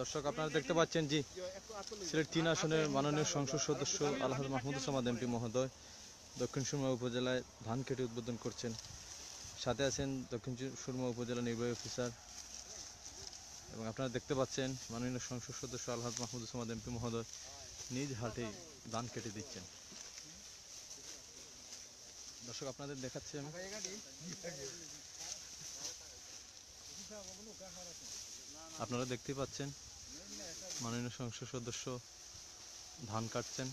দর্শক আপনারা দেখতে পাচ্ছেন জি সিলেট ৩ আসনের মাননীয় সংসদ সদস্য আলহাজ মাহমুদুজ্জামান এমপি মহোদয় দক্ষিণ সুরমা উপজেলায় ধান কেটে উদ্বোধন করছেন। সাথে আছেন দক্ষিণ সুরমা উপজেলা নির্বাহী অফিসার এবং আপনারা দেখতে পাচ্ছেন মাননীয় সংসদ সদস্য আলহাজ মাহমুদুজ্জামান এমপি মহোদয় নিজ হাতে ধান কেটে দিচ্ছেন। দর্শক আপনাদের দেখাচ্ছি আমি। আপনারা দেখতে পাচ্ছেন মাননীয় সংসদ সদস্য ধান কাটছেন।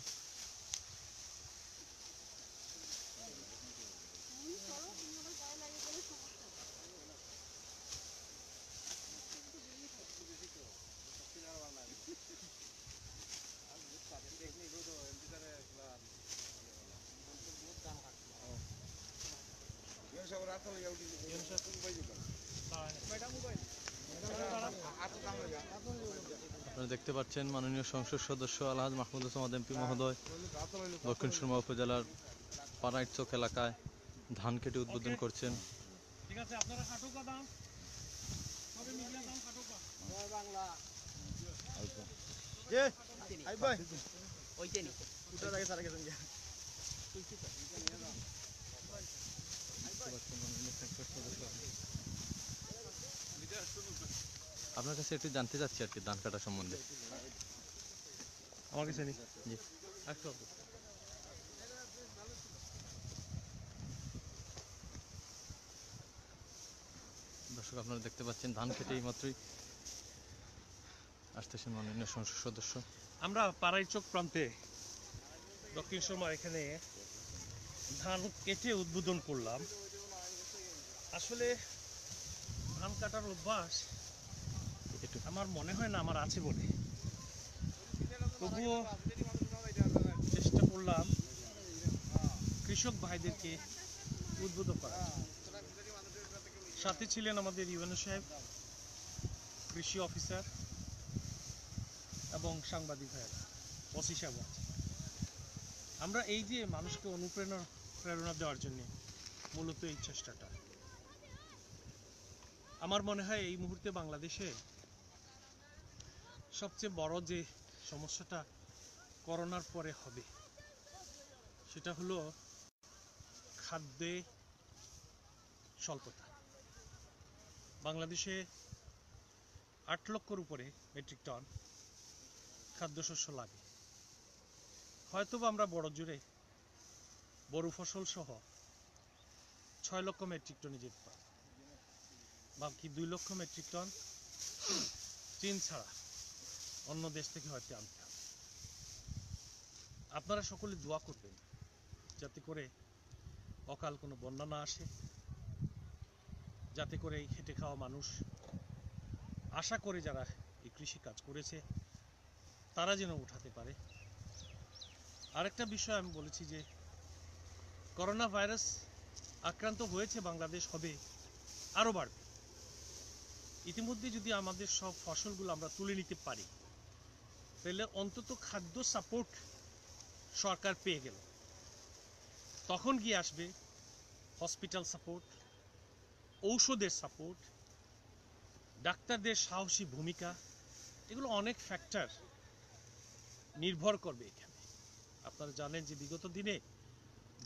আপনারা দেখতে পাচ্ছেন মাননীয় সংসদ সদস্য আলহাজ মাহমুদুজ্জামান এমপি মহোদয় দক্ষিণ সুরমা উপজেলার পাড়াইচক এলাকায় ধান কেটে উদ্বোধন করছেন। আপনার কাছে একটু জানতে চাচ্ছি আর কি ধান কাটা সম্বন্ধে। আমার কাছে জি দর্শক আপনারা দেখতে পাচ্ছেন ধান কেটে এই মাত্রই আসতেছেন মাননীয় সংসদ সদস্য। আমরা পাড়াইচক প্রান্তে দক্ষিণ সুরমা এখানে ধান কেটে উদ্বোধন করলাম। আসলে ধান কাটার অভ্যাস আমার মনে হয় না আমার আছে বলে, তবুও চেষ্টা করলাম কৃষক ভাইদেরকে উদ্বুদ্ধ করার। সাথে ছিলেন আমাদের ইউএনও সাহেব, কৃষি অফিসার এবং সাংবাদিক ভাইয়েরা, ওসি সাহেব। আমরা এই যে মানুষকে অনুপ্রেরণা দেওয়ার জন্য মূলত এই চেষ্টাটা, আমার মনে হয় এই মুহূর্তে বাংলাদেশে সবচেয়ে বড় যে সমস্যাটা করোনার পরে হবে সেটা হলো খাদ্যে স্বল্পতা। বাংলাদেশে ৮ লক্ষর উপরে মেট্রিক টন খাদ্যশস্য লাগে। হয়তোবা আমরা বড় জুড়ে বড় ফসল সহ ৬ লক্ষ মেট্রিক টনে যেতে পারি, বাকি ২ লক্ষ মেট্রিক টন চীন ছাড়া অন্য দেশ থেকে হয়তো আনতে হবে। আপনারা সকলে দোয়া করবেন যাতে করে অকাল কোনো বন্যা না আসে, যাতে করে এই খেটে খাওয়া মানুষ, আশা করে যারা এই কৃষি কাজ করেছে তারা যেন উঠাতে পারে। আরেকটা বিষয় আমি বলেছি যে করোনা ভাইরাস আক্রান্ত হয়েছে, বাংলাদেশ হবে আরও বাড়বে। ইতিমধ্যে যদি আমাদের সব ফসলগুলো আমরা তুলে নিতে পারি তাহলে অন্তত খাদ্য সাপোর্ট সরকার পেয়ে গেল, তখন গিয়ে আসবে হসপিটাল সাপোর্ট, ঔষধের সাপোর্ট, ডাক্তারদের সাহসী ভূমিকা। এগুলো অনেক ফ্যাক্টর নির্ভর করবে এখানে। আপনারা জানেন যে বিগত দিনে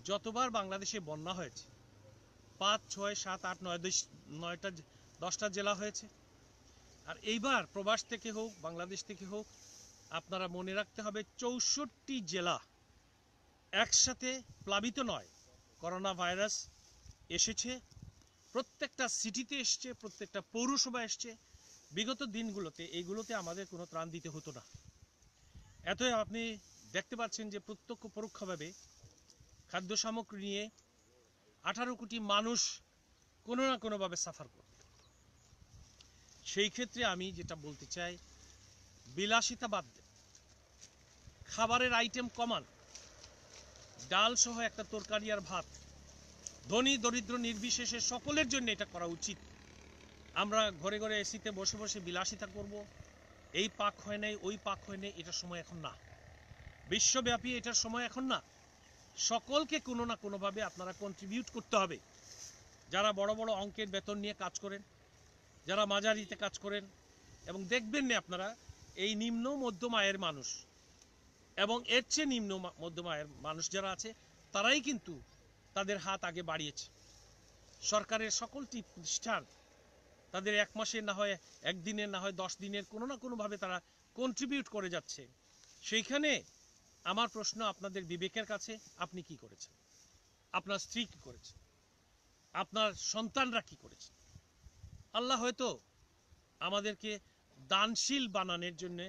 যতবার বাংলাদেশে বন্যা হয়েছে, ৫, ৬, ৭, ৮, ৯টা 10টা জেলা হয়েছে। আর এইবার প্রবাস থেকে হোক বাংলাদেশ থেকে হোক, আপনারা মনে রাখতে হবে ৬৪টি জেলা একসাথে প্লাবিত নয়, করোনা ভাইরাস এসেছে। প্রত্যেকটা সিটিতে এসছে, প্রত্যেকটা পৌরসভা এসছে। বিগত দিনগুলোতে এইগুলোতে আমাদের কোনো ত্রাণ দিতে হতো না। এতই আপনি দেখতে পাচ্ছেন যে প্রত্যক্ষ পরোক্ষভাবে খাদ্য সামগ্রী নিয়ে 18 কোটি মানুষ কোনো না কোনোভাবে সাফার করত। সেই ক্ষেত্রে আমি যেটা বলতে চাই, বিলাসিতা বাদ দেন, খাবারের আইটেম কমান। ডাল সহ একটা তরকারি আর ভাত, ধনী দরিদ্র নির্বিশেষে সকলের জন্য এটা করা উচিত। আমরা ঘরে ঘরে এসিতে বসে বসে বিলাসিতা করব, এই পাক হয় নাই ওই পাক হয় নাই, এটার সময় এখন না। বিশ্বব্যাপী এটার সময় এখন না। সকলকে কোনো না কোনোভাবে আপনারা কন্ট্রিবিউট করতে হবে। যারা বড় বড় অঙ্কের বেতন নিয়ে কাজ করেন, যারা মাঝারিতে কাজ করেন, এবং দেখবেন না আপনারা এই নিম্ন মধ্যম আয়ের মানুষ এবং এর চেয়ে নিম্ন মধ্যম আয়ের মানুষ যারা আছে তারাই কিন্তু তাদের হাত আগে বাড়িয়েছে। সরকারের সকলটি প্রতিষ্ঠান তাদের 1 মাসের না হয় 1 দিনের না হয় 10 দিনের কোনো না কোনোভাবে তারা কন্ট্রিবিউট করে যাচ্ছে। সেইখানে আমার প্রশ্ন আপনাদের বিবেকের কাছে, আপনি কি করেছেন? আপনার স্ত্রী কি করেছে? আপনার সন্তানরা কি করেছে? আল্লাহ হয়তো আমাদেরকে দানশীল বানানোর জন্য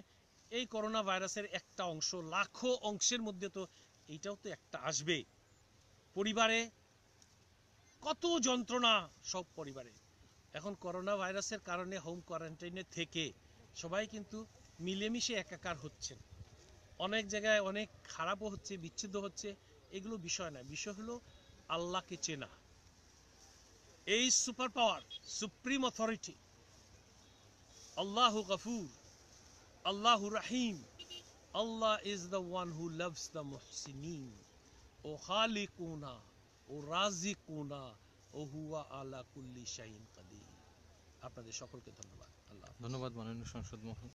এই করোনা ভাইরাসের একটা অংশ, লাখো অংশের মধ্যে তো এইটাও তো একটা আসবে। পরিবারে কত যন্ত্রণা সব পরিবারে। এখন করোনা ভাইরাসের কারণে হোম কোয়ারেন্টাইনে থেকে সবাই কিন্তু মিলেমিশে একাকার হচ্ছেন। অনেক জায়গায় অনেক খারাপও হচ্ছে, বিচ্ছেদ হচ্ছে, এগুলো বিষয় না। বিষয় হলো আল্লাহকে চেনা। এই সুপার পাওয়ার, সুপ্রিম অথরিটি আল্লাহু গফুর, আল্লাহু রাহিম, Allah is the one who loves the মুহসিনিন ও খালিকুনা ও রাজিকুনা ও হুয়া আলা কুল্লি শাইইন কাদির। আপনাদের সকলকে ধন্যবাদ। আল্লাহ। ধন্যবাদ মাননীয় সংসদ মহোদয়।